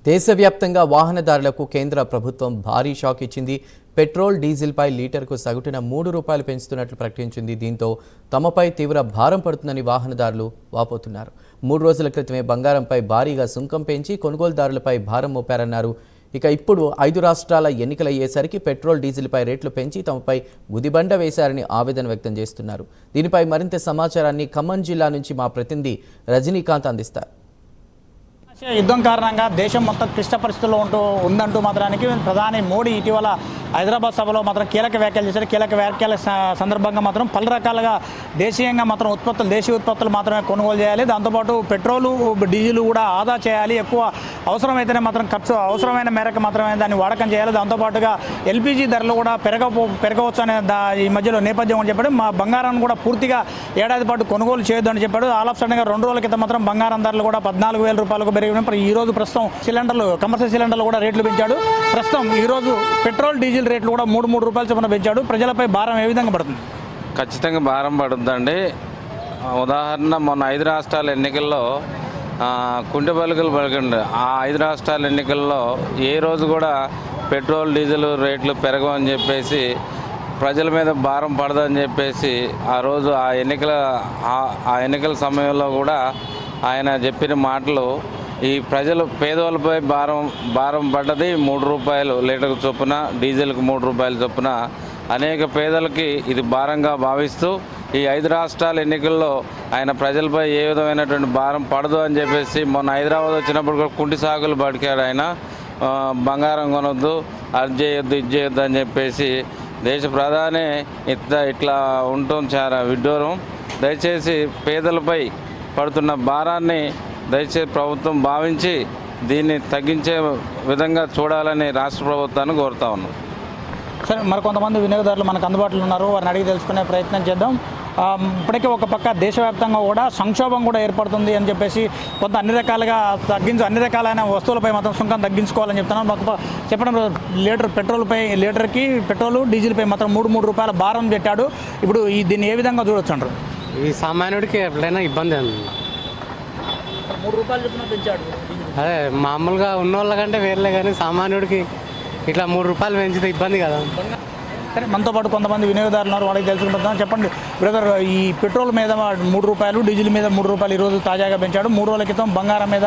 దేశవ్యాప్తంగా వాహనదారులకు కేంద్ర ప్రభుత్వం భారీ షాక్ ఇచ్చింది. పెట్రోల్, డీజిల్పై లీటర్కు సగటున ₹3 పెంచుతున్నట్లు ప్రకటించింది. దీంతో తమపై తీవ్ర భారం పడుతుందని వాహనదారులు వాపోతున్నారు. 3 రోజుల క్రితమే బంగారంపై భారీగా సుంకం పెంచి కొనుగోలుదారులపై భారం మోపారన్నారు. ఇక ఇప్పుడు 5 రాష్ట్రాల ఎన్నికలయ్యేసరికి పెట్రోల్, డీజిల్పై రేట్లు పెంచి తమపై గుదిబండ వేశారని ఆవేదన వ్యక్తం చేస్తున్నారు. దీనిపై మరింత సమాచారాన్ని ఖమ్మం జిల్లా నుంచి మా ప్రతినిధి రజనీకాంత్ అందిస్తారు. యుద్ధం కారణంగా దేశం మొత్తం క్లిష్ట పరిస్థితుల్లో ఉందంటూ మాత్రానికి ప్రధాని మోడీ ఇటీవల హైదరాబాద్ సభలో మాత్రం కీలక వ్యాఖ్యలు చేశారు. కీలక వ్యాఖ్యల సందర్భంగా మాత్రం పలు రకాలుగా దేశీయంగా మాత్రం దేశీయ ఉత్పత్తులు మాత్రమే కొనుగోలు చేయాలి. దాంతోపాటు పెట్రోలు, డీజిల్ కూడా ఆదా చేయాలి. ఎక్కువ అవసరమైతేనే మాత్రం అవసరమైన మేరకు మాత్రమే దాన్ని వాడకం చేయాలి. దాంతోపాటుగా ఎల్పీజీ ధరలు కూడా పెరగవచ్చు అనే ఈ మధ్యలో నేపథ్యం అని చెప్పాడు. మా బంగారాన్ని కూడా పూర్తిగా ఏడాది పాటు కొనుగోలు చేయొద్దు అని చెప్పాడు. ఆల్ ఆఫ్ సడన్గా 2 రోజుల క్రితం మాత్రం బంగారం ధరలు కూడా ₹14,000 పెరిగి ఈ రోజు ప్రస్తుతం కమర్షియల్ సిలిండర్లు కూడా రేట్లు పెంచాడు. ప్రస్తుతం ఈ రోజు పెట్రోల్, డీజిల్ రేట్లు కూడా ₹3 చొప్పున పెంచాడు. ప్రజలపై భారం ఏ విధంగా పడుతుంది? ఖచ్చితంగా భారం పడుతుందండి. ఉదాహరణ మొన్న 5 రాష్ట్రాల ఎన్నికల్లో కుంటి పలుకులు పలికండి. ఆ 5 రాష్ట్రాల ఎన్నికల్లో ఏ రోజు కూడా పెట్రోల్, డీజిల్ రేట్లు పెరగవని చెప్పేసి, ప్రజల మీద భారం పడదని చెప్పేసి ఆ రోజు ఆ ఎన్నికల సమయంలో కూడా ఆయన చెప్పిన మాటలు ఈ పేదవాళ్ళపై భారం పడ్డది. ₹3 లీటర్ చొప్పున, డీజిల్కి ₹3 చొప్పున అనేక పేదలకి ఇది భారంగా భావిస్తూ ఈ 5 రాష్ట్రాల ఎన్నికల్లో ఆయన ప్రజలపై ఏ విధమైనటువంటి భారం పడదు అని చెప్పేసి మొన్న హైదరాబాద్ వచ్చినప్పుడు కూడా కుంటి సాగులు పడికాడు ఆయన. బంగారం కొనొద్దు, అది చేయొద్దు, ఇది చేయొద్దు అని చెప్పేసి దేశ ప్రధాని ఇట్లా ఉండటం చాలా విడ్డూరం. దయచేసి పేదలపై పడుతున్న భారాన్ని దయచేసి ప్రభుత్వం భావించి దీన్ని తగ్గించే విధంగా చూడాలని రాష్ట్ర ప్రభుత్వాన్ని కోరుతా ఉన్నాం. సరే, మరికొంతమంది వినియోగదారులు మనకు అందుబాటులో ఉన్నారు. వారిని అడిగి తెలుసుకునే ప్రయత్నం చేద్దాం. ఇప్పటికే ఒక పక్క దేశవ్యాప్తంగా కూడా సంక్షోభం కూడా ఏర్పడుతుంది అని చెప్పేసి కొంత అన్ని రకాలైన వస్తువులపై మాత్రం సుంకం తగ్గించుకోవాలని చెప్తున్నాం. చెప్పడం లీటర్కి పెట్రోల్, డీజిల్పై మాత్రం ₹3 భారం పెట్టాడు. ఇప్పుడు దీన్ని ఏ విధంగా చూడొచ్చు అంటారు? ఈ సామాన్యుడికి ఎప్పుడైనా ఇబ్బంది అండి. ₹3 చొప్పున పెంచాడు. అదే మామూలుగా ఉన్న వాళ్ళకంటే వేర్లే, కానీ సామాన్యుడికి ఇట్లా ₹3 పెంచితే ఇబ్బంది కదా. సరే, మనతో పాటు కొంతమంది వినియోగదారులు ఉన్నారు. వాళ్ళకి తెలుసుకుంటున్నాం. చెప్పండి బ్రదర్, ఈ పెట్రోల్ మీద ₹3, డీజిల్ మీద ₹3 ఈరోజు తాజాగా పెంచాడు. 3 రోజుల క్రితం బంగారం మీద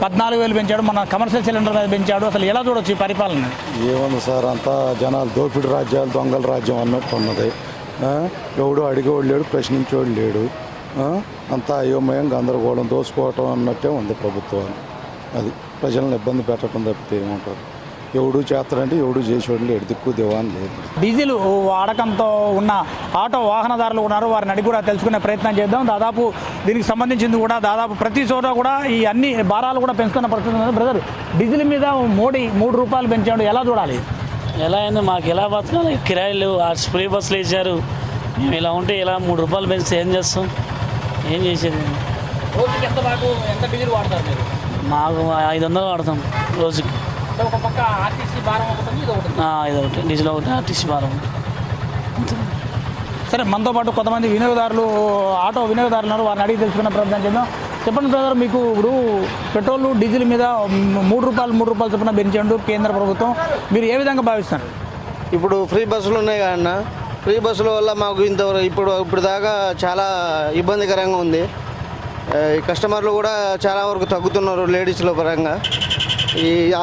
14,000 పెంచాడు. మన కమర్షియల్ సిలిండర్ మీద పెంచాడు. అసలు ఎలా చూడొచ్చు ఈ పరిపాలన? ఏముంది సార్, అంతా జనాలు దోపిడి రాజ్యాలు, దొంగల రాజ్యం అన్నట్టు ఉన్నది. ఎవడు అడిగేవాడు లేడు, ప్రశ్నించేవాడు లేడు. అంతా అయోమయం, గందరగోళం, దోసుకోవటం అన్నట్టే ఉంది ప్రభుత్వం. అది ప్రజలను ఇబ్బంది పెట్టడం తప్పితే ఏమంటారు? ఎవడు చేస్తాడంటే ఎవడు చేసేవాడు లేడు, దిక్కు దివాన్ లేదు. డీజిల్ వాడకంతో ఉన్న ఆటో వాహనదారులు ఉన్నారు. వారిని అడిగి కూడా తెలుసుకునే ప్రయత్నం చేద్దాం. దాదాపు దీనికి సంబంధించింది కూడా దాదాపు ప్రతి చోట కూడా ఈ అన్ని భారాలు కూడా పెంచుతున్న పరిస్థితి ఉంది. బ్రదర్, డీజిల్ మీద మోడీ ₹3 పెంచాడు, ఎలా చూడాలి? ఎలా అయింది? మాకు ఎలా బతకాలి? కిరాయిలు ఫ్రీ బస్సులు వేసారు. మేము ఇలా ఉంటే ఇలా ₹3 పెంచితే ఏం చేస్తాం? ఏం చేసేది? రోజుకి ఎంత డీజిల్ వాడతారు మీరు? మాకు 500 వాడతాం రోజుకి. ఒక పక్క ఆర్టీసీ భారం ఇదొకటి, డీజిల్ ఒకటి, ఆర్టీసీ భారం. సరే, మనతో పాటు కొంతమంది ఆటో వినియోగదారులు ఉన్నారు. వారిని అడిగి తెలుసుకున్న ప్రయత్నం చేద్దాం. చెప్పండి బ్రదర్, మీకు ఇప్పుడు పెట్రోల్, డీజిల్ మీద ₹3 చొప్పున పెంచాడు కేంద్ర ప్రభుత్వం. మీరు ఏ విధంగా భావిస్తారు? ఇప్పుడు ఫ్రీ బస్సులు ఉన్నాయి కదన్నా, ఫ్రీ బస్సుల వల్ల మాకు ఇప్పుడు దాకా చాలా ఇబ్బందికరంగా ఉంది. కస్టమర్లు కూడా చాలా వరకు తగ్గుతున్నారు లేడీస్ల పరంగా.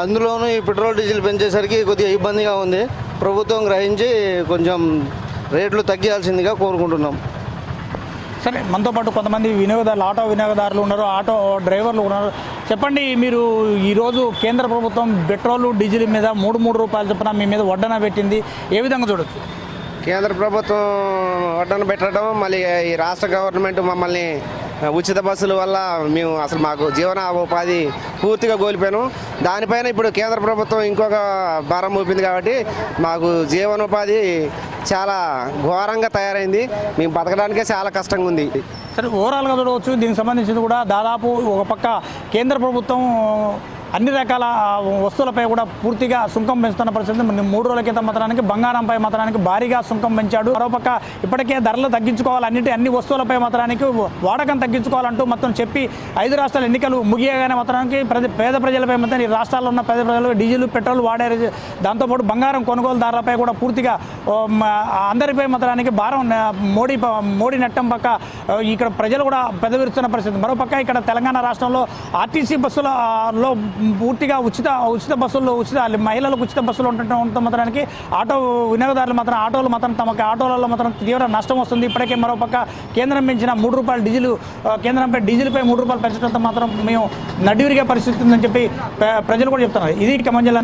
అందులోనూ ఈ పెట్రోల్, డీజిల్ పెంచేసరికి కొద్దిగా ఇబ్బందిగా ఉంది. ప్రభుత్వం గ్రహించి కొంచెం రేట్లు తగ్గాల్సిందిగా కోరుకుంటున్నాం. సరే, మనతో పాటు కొంతమంది ఆటో వినియోగదారులు ఉన్నారు, ఆటో డ్రైవర్లు ఉన్నారు. చెప్పండి, మీరు ఈరోజు కేంద్ర ప్రభుత్వం పెట్రోల్, డీజిల్ మీద ₹3 చొప్పున మీ మీద వడ్డన పెట్టింది, ఏ విధంగా చూడొచ్చు? కేంద్ర ప్రభుత్వం వడ్డన పెట్టడం, మళ్ళీ ఈ రాష్ట్ర గవర్నమెంట్ మమ్మల్ని ఉచిత బస్సుల వల్ల మాకు జీవనోపాధి పూర్తిగా కోల్పోయాను. దానిపైన ఇప్పుడు కేంద్ర ప్రభుత్వం ఇంకొక భారం మోపింది కాబట్టి మాకు జీవనోపాధి చాలా ఘోరంగా తయారైంది. మేము బతకడానికే చాలా కష్టంగా ఉంది. సరే, ఓవరాల్గా చూడవచ్చు. దీనికి సంబంధించింది కూడా దాదాపు ఒక పక్క కేంద్ర ప్రభుత్వం అన్ని రకాల వస్తువులపై కూడా పూర్తిగా సుంకం పెంచుతున్న పరిస్థితి. 3 రోజుల క్రితం మాత్రానికి బంగారంపై మాత్రానికి భారీగా సుంకం పెంచాడు. మరోపక్క ఇప్పటికే ధరలు తగ్గించుకోవాలి, అన్ని వస్తువులపై మాత్రానికి వాడకం తగ్గించుకోవాలంటూ మొత్తం చెప్పి 5 రాష్ట్రాల ఎన్నికలు ముగియగానే మాత్రానికి పేద ప్రజలపై మొత్తం ఈ రాష్ట్రాల్లో ఉన్న పేద ప్రజలు డీజిల్ పెట్రోల్ వాడారు. దాంతోపాటు బంగారం కొనుగోలుదారులపై కూడా పూర్తిగా అందరిపై మాత్రానికి భారం మోడీ నెట్టం పక్క ఇక్కడ ప్రజలు కూడా పెదవిరుస్తున్న పరిస్థితి. మరోపక్క ఇక్కడ తెలంగాణ రాష్ట్రంలో ఆర్టీసీ బస్సులలో పూర్తిగా ఉచిత బస్సులు మహిళలకు ఉచిత బస్సులు ఉండటం మాత్రానికి ఆటో వినియోగదారులు మాత్రం ఆటోలు మాత్రం తమకు ఆటోలలో మాత్రం తీవ్ర నష్టం వస్తుంది. ఇప్పటికే మరోపక్క కేంద్రం పెంచిన ₹3 డీజిల్ కేంద్రంపై డీజిల్పై ₹3 పెంచడంతో మాత్రం మేము నడివిరిగే పరిస్థితి ఉందని చెప్పి ప్రజలు కూడా చెప్తున్నారు. ఇది ఖమ్మం జిల్లా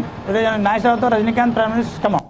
నాయసరావుతో రజనీకాంత్, ప్రైమ్ మినిస్టర్ ఖమ్మం.